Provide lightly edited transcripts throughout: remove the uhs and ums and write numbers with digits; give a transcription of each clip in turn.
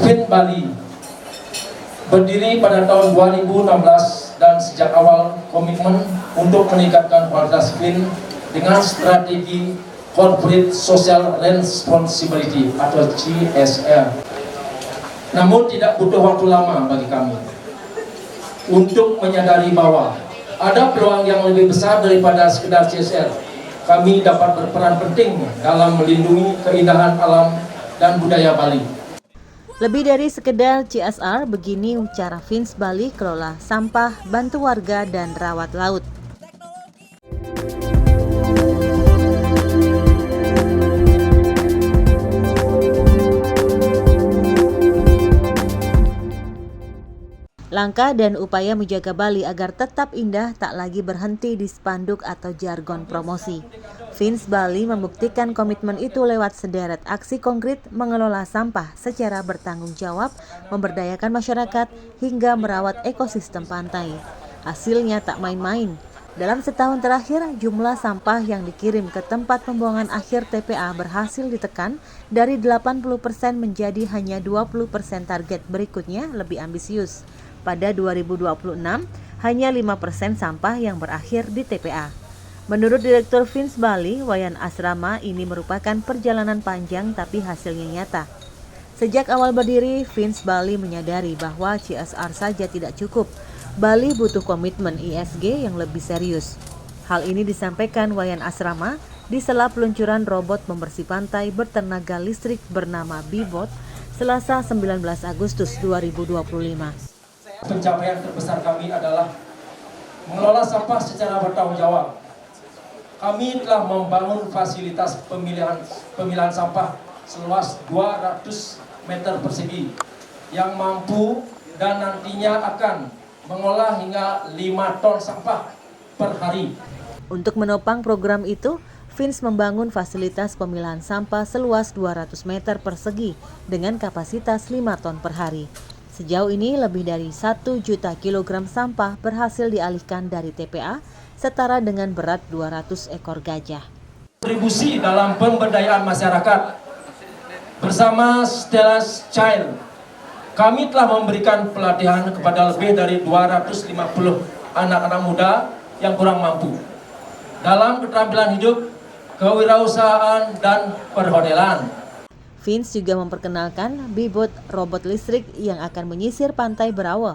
Fin Bali berdiri pada tahun 2016 dan sejak awal komitmen untuk meningkatkan kualitas Fin dengan strategi Corporate Social Responsibility atau CSR. Namun tidak butuh waktu lama bagi kami untuk menyadari bahwa ada peluang yang lebih besar daripada sekedar CSR. Kami dapat berperan penting dalam melindungi keindahan alam dan budaya Bali. Lebih dari sekedar CSR, begini cara Fins Bali kelola sampah, bantu warga, dan rawat laut. Langkah dan upaya menjaga Bali agar tetap indah tak lagi berhenti di spanduk atau jargon promosi. Fins Bali membuktikan komitmen itu lewat sederet aksi konkret mengelola sampah secara bertanggung jawab, memberdayakan masyarakat, hingga merawat ekosistem pantai. Hasilnya tak main-main. Dalam setahun terakhir, jumlah sampah yang dikirim ke tempat pembuangan akhir TPA berhasil ditekan dari 80% menjadi hanya 20% target berikutnya lebih ambisius. Pada 2026, hanya 5% sampah yang berakhir di TPA. Menurut Direktur Fins Bali, Wayan Asrama, ini merupakan perjalanan panjang tapi hasilnya nyata. Sejak awal berdiri, Fins Bali menyadari bahwa CSR saja tidak cukup. Bali butuh komitmen ESG yang lebih serius. Hal ini disampaikan Wayan Asrama di sela peluncuran robot pembersih pantai bertenaga listrik bernama Bibot, Selasa 19 Agustus 2025. Pencapaian terbesar kami adalah mengelola sampah secara bertanggung jawab. Kami telah membangun fasilitas pemilihan sampah seluas 200 meter persegi yang mampu dan nantinya akan mengolah hingga 5 ton sampah per hari. Untuk menopang program itu, Fins membangun fasilitas pemilahan sampah seluas 200 meter persegi dengan kapasitas 5 ton per hari. Sejauh ini lebih dari 1 juta kilogram sampah berhasil dialihkan dari TPA, setara dengan berat 200 ekor gajah. Kontribusi dalam pemberdayaan masyarakat bersama Stella Child, kami telah memberikan pelatihan kepada lebih dari 250 anak-anak muda yang kurang mampu dalam keterampilan hidup, kewirausahaan, dan perhotelan. Fins juga memperkenalkan Bibot robot listrik yang akan menyisir pantai Berawa.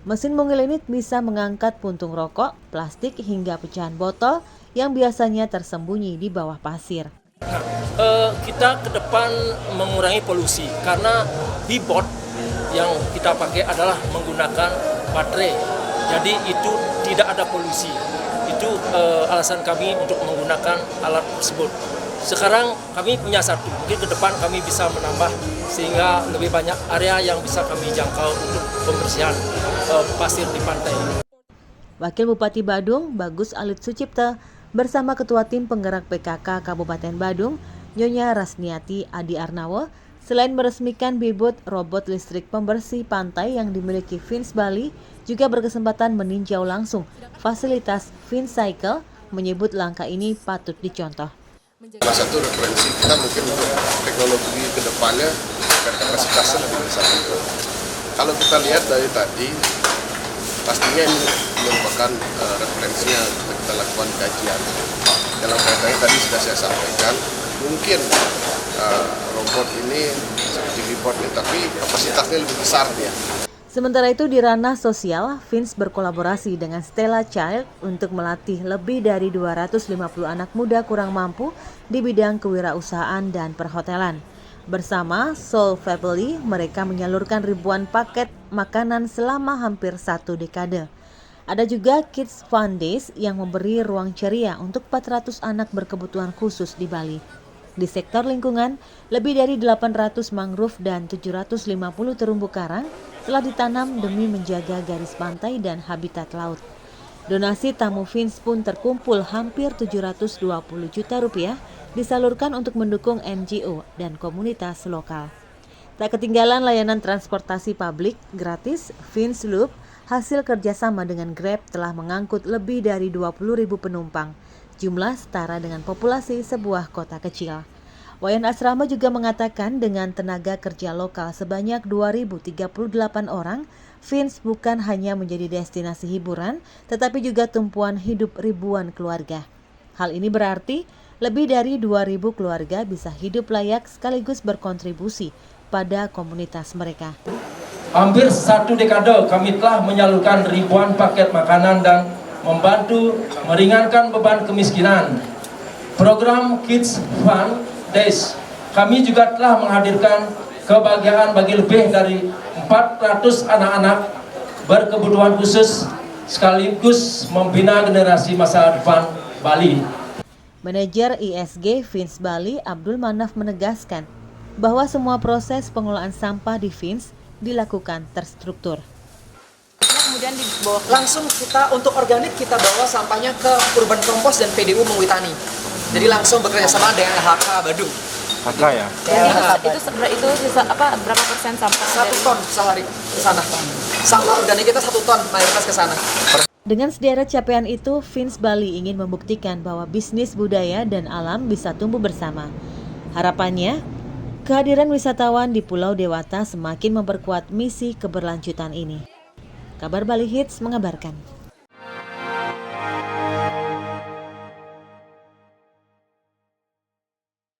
Mesin mungil ini bisa mengangkat puntung rokok, plastik, hingga pecahan botol yang biasanya tersembunyi di bawah pasir. Kita ke depan mengurangi polusi karena Bibot yang kita pakai adalah menggunakan baterai. Jadi itu tidak ada polusi. Itu alasan kami untuk menggunakan alat tersebut. Sekarang kami punya satu, mungkin ke depan kami bisa menambah sehingga lebih banyak area yang bisa kami jangkau untuk pembersihan pasir di pantai. Wakil Bupati Badung, Bagus Alit Sucipta, bersama Ketua Tim Penggerak PKK Kabupaten Badung, Nyonya Rasniati Adi Arnawa, selain meresmikan Bibot robot listrik pembersih pantai yang dimiliki Fins Bali, juga berkesempatan meninjau langsung fasilitas Fins Cycle, menyebut langkah ini patut dicontoh. Salah satu referensi kita mungkin untuk teknologi ke depannya agar kapasitasnya lebih besar. Kalau kita lihat dari tadi, pastinya ini merupakan referensinya kita lakukan kajian. Dalam kaitannya tadi sudah saya sampaikan, mungkin robot ini seperti Bibot ini, tapi kapasitasnya lebih besar dia. Sementara itu di ranah sosial, Fins berkolaborasi dengan Stella Child untuk melatih lebih dari 250 anak muda kurang mampu di bidang kewirausahaan dan perhotelan. Bersama Soul Family, mereka menyalurkan ribuan paket makanan selama hampir 1 dekade. Ada juga Kids Fun Days yang memberi ruang ceria untuk 400 anak berkebutuhan khusus di Bali. Di sektor lingkungan, lebih dari 800 mangrove dan 750 terumbu karang telah ditanam demi menjaga garis pantai dan habitat laut. Donasi tamu Fins pun terkumpul hampir 720 juta rupiah disalurkan untuk mendukung NGO dan komunitas lokal. Tak ketinggalan layanan transportasi publik gratis, Fins Loop hasil kerjasama dengan Grab telah mengangkut lebih dari 20.000 penumpang. Jumlah setara dengan populasi sebuah kota kecil. Wayan Asrama juga mengatakan dengan tenaga kerja lokal sebanyak 2.038 orang, Fins bukan hanya menjadi destinasi hiburan, tetapi juga tumpuan hidup ribuan keluarga. Hal ini berarti lebih dari 2.000 keluarga bisa hidup layak sekaligus berkontribusi pada komunitas mereka. Hampir 1 dekade kami telah menyalurkan ribuan paket makanan dan membantu meringankan beban kemiskinan. Program Kids Fun Days, kami juga telah menghadirkan kebahagiaan bagi lebih dari 400 anak-anak berkebutuhan khusus sekaligus membina generasi masa depan Bali. Manajer ISG Fins Bali Abdul Manaf menegaskan bahwa semua proses pengelolaan sampah di Fins dilakukan terstruktur. Kemudian dibawa langsung kita untuk organik kita bawa sampahnya ke Urban Kompos dan PDU Mengwitani. Jadi langsung bekerja sama dengan HK Badung. HK ya? Itu berapa persen sampah? 1 ton sehari ke sana. Sampah organik kita 1 ton mayoritas ke sana. Dengan sederet capaian itu, Fins Bali ingin membuktikan bahwa bisnis budaya dan alam bisa tumbuh bersama. Harapannya, kehadiran wisatawan di Pulau Dewata semakin memperkuat misi keberlanjutan ini. Kabar Bali Hits mengabarkan.